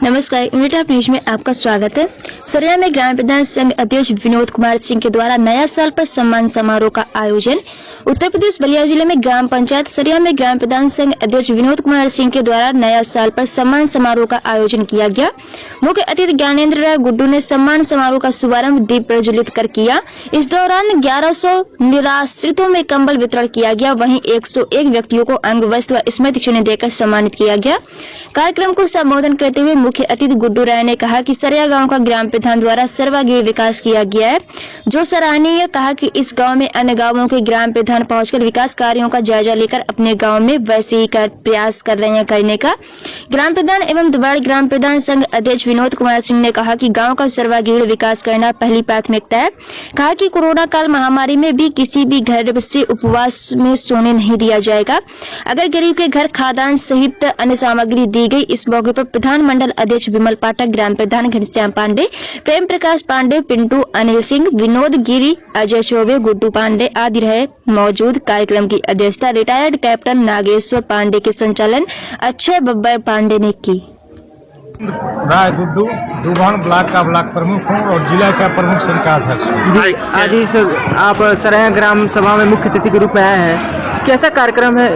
नमस्कार, India news में आपका स्वागत है। सरिया में ग्राम प्रधान संघ अध्यक्ष विनोद कुमार सिंह के द्वारा नया साल पर सम्मान समारोह का आयोजन। उत्तर प्रदेश बलिया जिले में ग्राम पंचायत सरिया में ग्राम प्रधान संघ अध्यक्ष विनोद कुमार सिंह के द्वारा नया साल पर सम्मान समारोह का आयोजन किया गया। मुख्य अतिथि ज्ञानेंद्र राय गुड्डू ने सम्मान समारोह का शुभारंभ दीप प्रज्वलित कर किया। इस दौरान 1100 निराश्रितों में कंबल वितरण किया गया। वहीं 101 व्यक्तियों को अंग वस्त्र व स्मृति चिन्ह देकर सम्मानित किया गया। कार्यक्रम को संबोधन करते हुए मुख्य अतिथि गुड्डू राय ने कहा कि सरिया गांव का ग्राम प्रधान द्वारा सर्वांगीण विकास किया गया है, जो सराहनीय। कहा कि इस गांव में अन्य गांवों के ग्राम प्रधान पहुंचकर विकास कार्यों का जायजा लेकर अपने गांव में वैसे ही प्रयास कर रहे हैं करने का। ग्राम प्रधान एवं दुबार ग्राम प्रधान संघ अध्यक्ष विनोद कुमार सिंह ने कहा कि गांव का सर्वांगीण विकास करना पहली प्राथमिकता है। कहा कि कोरोना काल महामारी में भी किसी भी घर से उपवास में सोने नहीं दिया जाएगा। अगर गरीब के घर खाद्यान्न सहित अन्य सामग्री दी गई। इस मौके पर प्रधान मंडल अध्यक्ष विमल पाठक, ग्राम प्रधान घनश्याम पांडे, प्रेम प्रकाश पांडे, पिंटू, अनिल सिंह, विनोद गिरी, अजय चौबे, गुड्डू पांडे आदि रहे मौजूद। कार्यक्रम की अध्यक्षता रिटायर्ड कैप्टन नागेश्वर पांडे के संचालन अक्षय बब्बर पांडे ने की। राय गुड्डू दुबान ब्लॉक का ब्लॉक प्रमुख हूँ और जिला का प्रमुख संघ का अध्यक्ष। आज इस आप सरिया ग्राम सभा में मुख्य अतिथि के रूप में आए हैं, कैसा कार्यक्रम है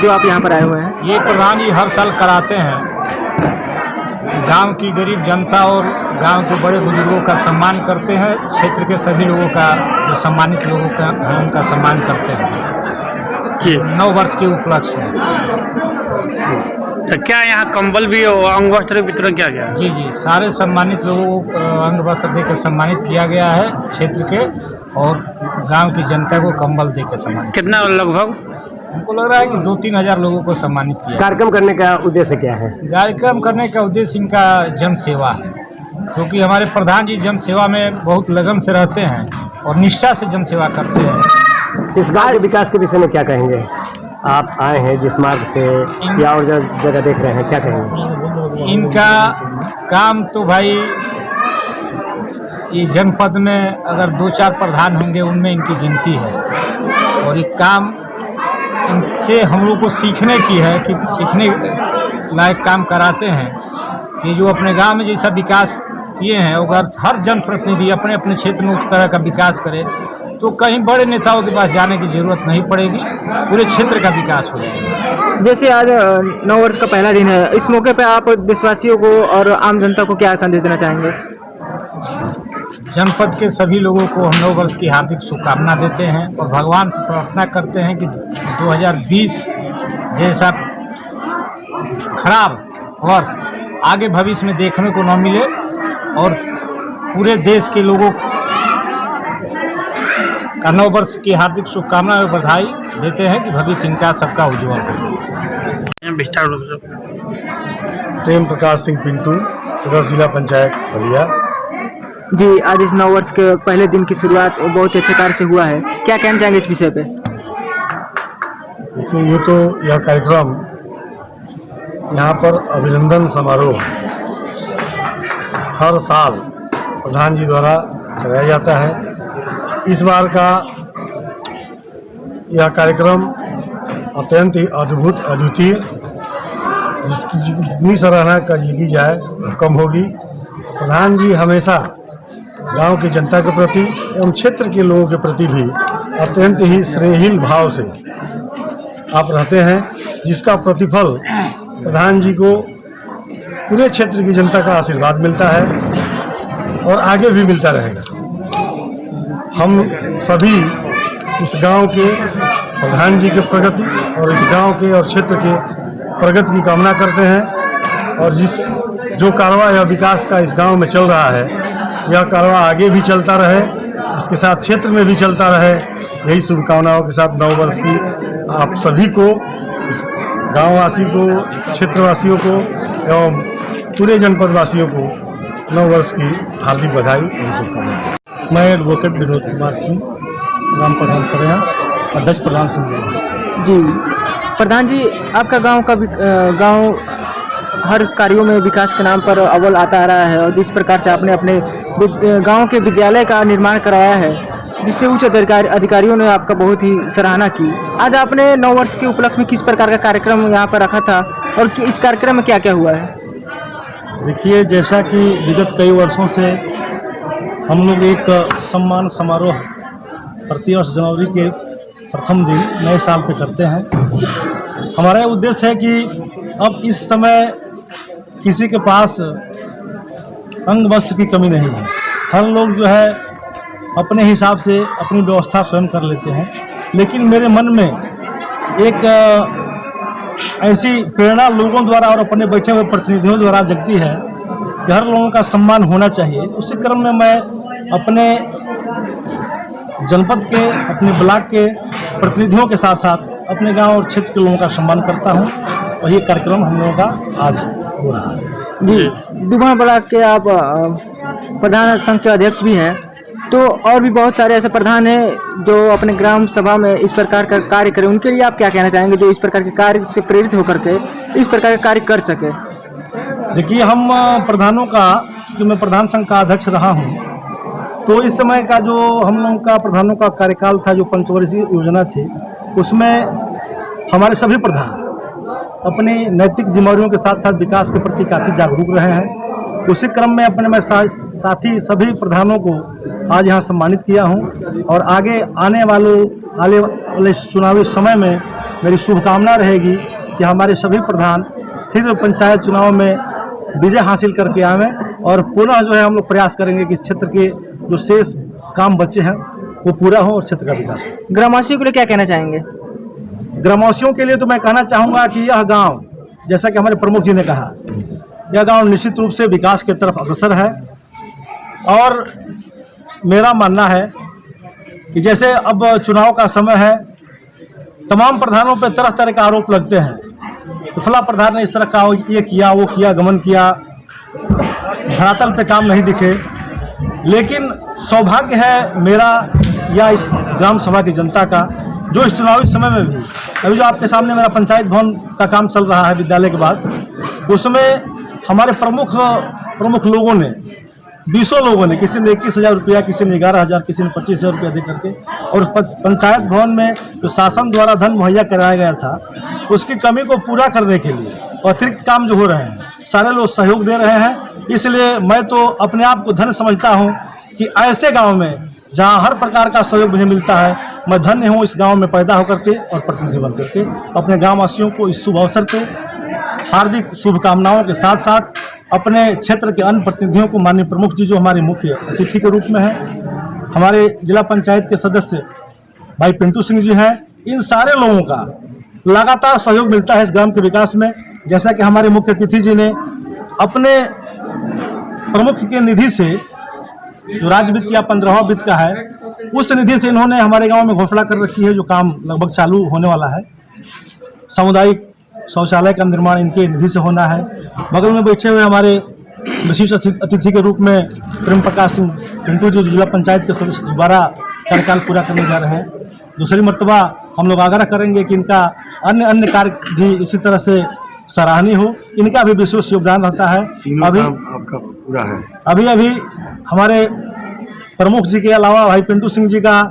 जो आप यहाँ पर आए हुए हैं? ये प्रधान जी हर साल कराते हैं। गांव की गरीब जनता और गांव के बड़े बुजुर्गों का सम्मान करते हैं। क्षेत्र के सभी लोगों का, जो सम्मानित लोगों का है, उनका सम्मान करते हैं 9 वर्ष के उपलक्ष्य में। तो क्या यहाँ कंबल भी और अंग वस्त्र वितरण किया गया? जी जी, सारे सम्मानित लोगों को अंग वस्त्र देकर सम्मानित किया गया है क्षेत्र के, और गांव की जनता को कंबल देकर सम्मानित। कितना लगभग? हमको लग रहा है कि 2-3 हजार लोगों को सम्मानित किया। कार्यक्रम करने का उद्देश्य क्या है? कार्यक्रम करने का उद्देश्य इनका जन सेवा है, क्योंकि हमारे प्रधान जी जन सेवा में बहुत लगन से रहते हैं और निष्ठा से जन सेवा करते हैं। इस गांव के विकास के विषय में क्या कहेंगे? आप आए हैं जिस मार्ग से या और जगह देख रहे हैं, क्या कहेंगे? इनका काम तो भाई, ये जनपद में अगर 2-4 प्रधान होंगे उनमें इनकी गिनती है, और ये काम इनसे हम लोग को सीखने की है कि सीखने लायक काम कराते हैं कि जो अपने गांव में जैसा विकास किए हैं, अगर हर जनप्रतिनिधि अपने अपने क्षेत्र में उस तरह का विकास करे तो कहीं बड़े नेताओं के पास जाने की जरूरत नहीं पड़ेगी, पूरे क्षेत्र का विकास हो जाएगा। जैसे आज 9 वर्ष का पहला दिन है, इस मौके पर आप देशवासियों को और आम जनता को क्या संदेश देना चाहेंगे? जनपद के सभी लोगों को हम 9 वर्ष की हार्दिक शुभकामना देते हैं और भगवान से प्रार्थना करते हैं कि 2020 जैसा खराब वर्ष आगे भविष्य में देखने को न मिले, और पूरे देश के लोगों का 9 वर्ष की हार्दिक शुभकामना और बधाई देते हैं कि भविष्य इनका सबका उज्जवल हो। प्रेम प्रकाश सिंह पिंटू, सदस्य जिला पंचायत बलिया। जी, आज इस 9 वर्ष के पहले दिन की शुरुआत बहुत अच्छे कार्य से हुआ है, क्या कहना चाहेंगे इस विषय पे? देखिए, ये तो यह कार्यक्रम यहाँ पर अभिनंदन समारोह हर साल प्रधान जी द्वारा कराया जाता है। इस बार का यह कार्यक्रम अत्यंत ही अद्भुत, अद्वितीय, जिसकी जितनी सराहना की जाए कम होगी। प्रधान जी हमेशा गांव की जनता के प्रति एवं क्षेत्र के लोगों के प्रति भी अत्यंत ही स्नेहिल भाव से आप रहते हैं, जिसका प्रतिफल प्रधान जी को पूरे क्षेत्र की जनता का आशीर्वाद मिलता है और आगे भी मिलता रहेगा। हम सभी इस गांव के प्रधान जी के प्रगति और इस गांव के और क्षेत्र के प्रगति की कामना करते हैं, और जो कारवां या विकास का इस गांव में चल रहा है, यह कारवां आगे भी चलता रहे, इसके साथ क्षेत्र में भी चलता रहे। यही शुभकामनाओं के साथ 9 वर्ष की आप सभी को, इस गाँववासी को, क्षेत्रवासियों को एवं पूरे जनपद वासियों को 9 वर्ष की हार्दिक बधाई एवं शुभकामनाएं। मैं एडवोकेट विनोद कुमार सिंह, ग्राम प्रधान सरिया, अध्यक्ष प्रधान सिंह। जी प्रधान जी, आपका गांव हर कार्यों में विकास के नाम पर अव्वल आता आ रहा है, और जिस प्रकार से आपने अपने गांव के विद्यालय का निर्माण कराया है, जिससे उच्च अधिकारियों ने आपका बहुत ही सराहना की। आज आपने 9 वर्ष के उपलक्ष्य में किस प्रकार का कार्यक्रम यहाँ पर रखा था, और इस कार्यक्रम में क्या क्या हुआ है? देखिए, जैसा कि विगत कई वर्षों से हम लोग एक सम्मान समारोह प्रतिवर्ष जनवरी के प्रथम दिन नए साल पे करते हैं। हमारा ये उद्देश्य है कि अब इस समय किसी के पास अंग वस्त्र की कमी नहीं है। हर लोग जो है अपने हिसाब से अपनी व्यवस्था स्वयं कर लेते हैं, लेकिन मेरे मन में एक ऐसी प्रेरणा लोगों द्वारा और अपने बैठे हुए प्रतिनिधियों द्वारा जगती है कि हर लोगों का सम्मान होना चाहिए। उसी क्रम में मैं अपने जनपद के, अपने ब्लॉक के प्रतिनिधियों के साथ साथ अपने गांव और क्षेत्र के लोगों का सम्मान करता हूं, और ये कार्यक्रम हम लोगों का आज हो रहा है। जी, डुमा ब्लॉक के आप प्रधान संघ के अध्यक्ष भी हैं, तो और भी बहुत सारे ऐसे प्रधान हैं जो अपने ग्राम सभा में इस प्रकार का कार्य करें। उनके लिए आप क्या कहना चाहेंगे जो इस प्रकार के कार्य से प्रेरित होकर के इस प्रकार के कार्य कर सके? देखिए, हम प्रधानों का, जो मैं प्रधान संघ का अध्यक्ष रहा हूं, तो इस समय का जो हम लोगों का प्रधानों का कार्यकाल था, जो पंचवर्षीय योजना थी, उसमें हमारे सभी प्रधान अपनी नैतिक जिम्मेदारियों के साथ साथ विकास के प्रति काफ़ी जागरूक रहे हैं। उसी क्रम में अपने मैं साथी सभी प्रधानों को आज यहाँ सम्मानित किया हूँ, और आगे आने वाले चुनावी समय में मेरी शुभकामना रहेगी कि हमारे सभी प्रधान फिर पंचायत चुनाव में विजय हासिल करके आवें, और पुनः जो है हम लोग प्रयास करेंगे कि इस क्षेत्र के जो शेष काम बचे हैं वो पूरा हो और क्षेत्र का विकास हो। ग्रामवासियों के लिए क्या कहना चाहेंगे? ग्रामवासियों के लिए तो मैं कहना चाहूँगा कि यह गांव, जैसा कि हमारे प्रमुख जी ने कहा, यह गांव निश्चित रूप से विकास की तरफ अग्रसर है। और मेरा मानना है कि जैसे अब चुनाव का समय है, तमाम प्रधानों पर तरह तरह के आरोप लगते हैं, तो फला प्रधान ने इस तरह का ये किया, वो किया, गमन किया, धरातल पे काम नहीं दिखे। लेकिन सौभाग्य है मेरा या इस ग्राम सभा की जनता का, जो इस चुनावी समय में भी, अभी जो आपके सामने मेरा पंचायत भवन का काम चल रहा है विद्यालय के बाद, उसमें हमारे प्रमुख लोगों ने, 20 लोगों ने, किसी ने 21,000 रुपया, किसी ने 11,000, किसी ने 25,000 रुपया दे करके, और पंचायत भवन में जो शासन द्वारा धन मुहैया कराया गया था, उसकी कमी को पूरा करने के लिए अतिरिक्त काम जो हो रहे हैं, सारे लोग सहयोग दे रहे हैं। इसलिए मैं तो अपने आप को धन्य समझता हूँ कि ऐसे गाँव में जहाँ हर प्रकार का सहयोग मुझे मिलता है, मैं धन्य हूँ इस गाँव में पैदा होकर के और प्रतिनिधि बन करके। अपने गाँववासियों को इस शुभ अवसर पर हार्दिक शुभकामनाओं के साथ साथ अपने क्षेत्र के अन्य प्रतिनिधियों को, माननीय प्रमुख जी जो हमारे मुख्य अतिथि के रूप में हैं, हमारे जिला पंचायत के सदस्य भाई पिंटू सिंह जी हैं, इन सारे लोगों का लगातार सहयोग मिलता है इस ग्राम के विकास में। जैसा कि हमारे मुख्य अतिथि जी ने अपने प्रमुख के निधि से, जो राज्य वित्त या 15वां वित्त का है, उस निधि से इन्होंने हमारे गाँव में घोषणा कर रखी है, जो काम लगभग चालू होने वाला है। सामुदायिक शौचालय का निर्माण इनके निधि से होना है। बगल में बैठे हुए हमारे विशिष्ट अतिथि के रूप में प्रेम प्रकाश सिंह पिंटू जी जिला पंचायत के सदस्य दोबारा कार्यकाल पूरा करने जा रहे हैं। दूसरी मर्तबा हम लोग आग्रह करेंगे कि इनका अन्य कार्य भी इसी तरह से सराहनीय हो, इनका भी विशेष योगदान रहता है। अभी आपका पूरा है। अभी हमारे प्रमुख जी के अलावा भाई पिंटू सिंह जी का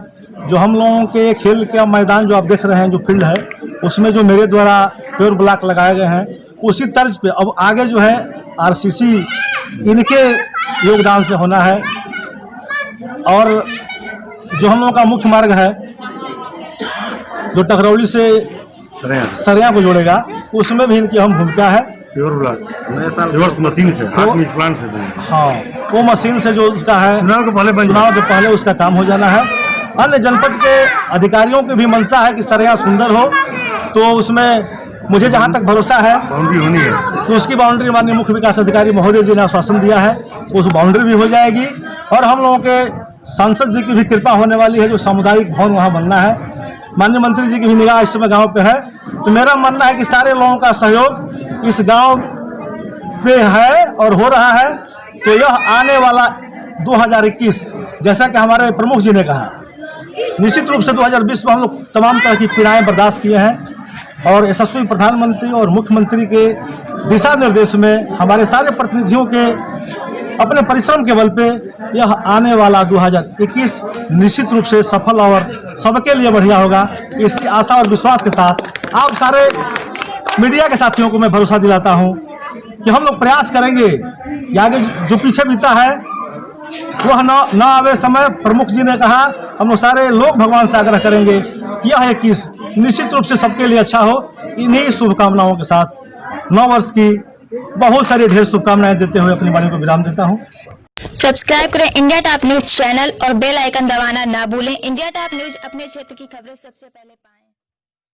जो हम लोगों के खेल का मैदान जो आप देख रहे हैं, जो फील्ड है, उसमें जो मेरे द्वारा प्योर ब्लॉक लगाए गए हैं, उसी तर्ज पे अब आगे जो है आरसीसी इनके योगदान से होना है। और जो हम लोगों का मुख्य मार्ग है जो टकरौली से सरिया को जोड़ेगा, उसमें भी इनकी अहम भूमिका है। प्योर ब्लॉक मशीन से, प्लांट से, हाँ, वो मशीन से जो उसका है, चुनाव के पहले उसका काम हो जाना है। अन्य जनपद के अधिकारियों की भी मंशा है कि सरिया सुंदर हो, तो उसमें मुझे जहाँ तक भरोसा है बाउंड्री होनी है, तो उसकी बाउंड्री माननीय मुख्य विकास अधिकारी महोदय जी ने आश्वासन दिया है, उस बाउंड्री भी हो जाएगी। और हम लोगों के सांसद जी की भी कृपा होने वाली है, जो सामुदायिक भवन वहाँ बनना है। माननीय मंत्री जी की भी निगाह इस समय गाँव पे है। तो मेरा मानना है कि सारे लोगों का सहयोग इस गाँव पे है और हो रहा है। तो यह आने वाला 2021, जैसा कि हमारे प्रमुख जी ने कहा, निश्चित रूप से 2020 में हम लोग तमाम तरह की पीड़ाएं बर्दाश्त किए हैं और यशस्वी प्रधानमंत्री और मुख्यमंत्री के दिशा निर्देश में हमारे सारे प्रतिनिधियों के अपने परिश्रम के बल पे यह आने वाला 2021 निश्चित रूप से सफल और सबके लिए बढ़िया होगा। इसी आशा और विश्वास के साथ आप सारे मीडिया के साथियों को मैं भरोसा दिलाता हूं कि हम लोग प्रयास करेंगे कि आगे जो पीछे बीता है वह न आवे समय। प्रमुख जी ने कहा, हम लोग सारे लोग भगवान से आग्रह करेंगे कि यह 21 निश्चित रूप से सबके लिए अच्छा हो। इन्हीं शुभकामनाओं के साथ 9 वर्ष की बहुत सारी ढेर शुभकामनाएं देते हुए अपनी वाणी को विराम देता हूँ। सब्सक्राइब करें इंडिया टॉप न्यूज चैनल और बेल आइकन दबाना ना भूलें। इंडिया टॉप न्यूज अपने क्षेत्र की खबरें सबसे पहले पाएं।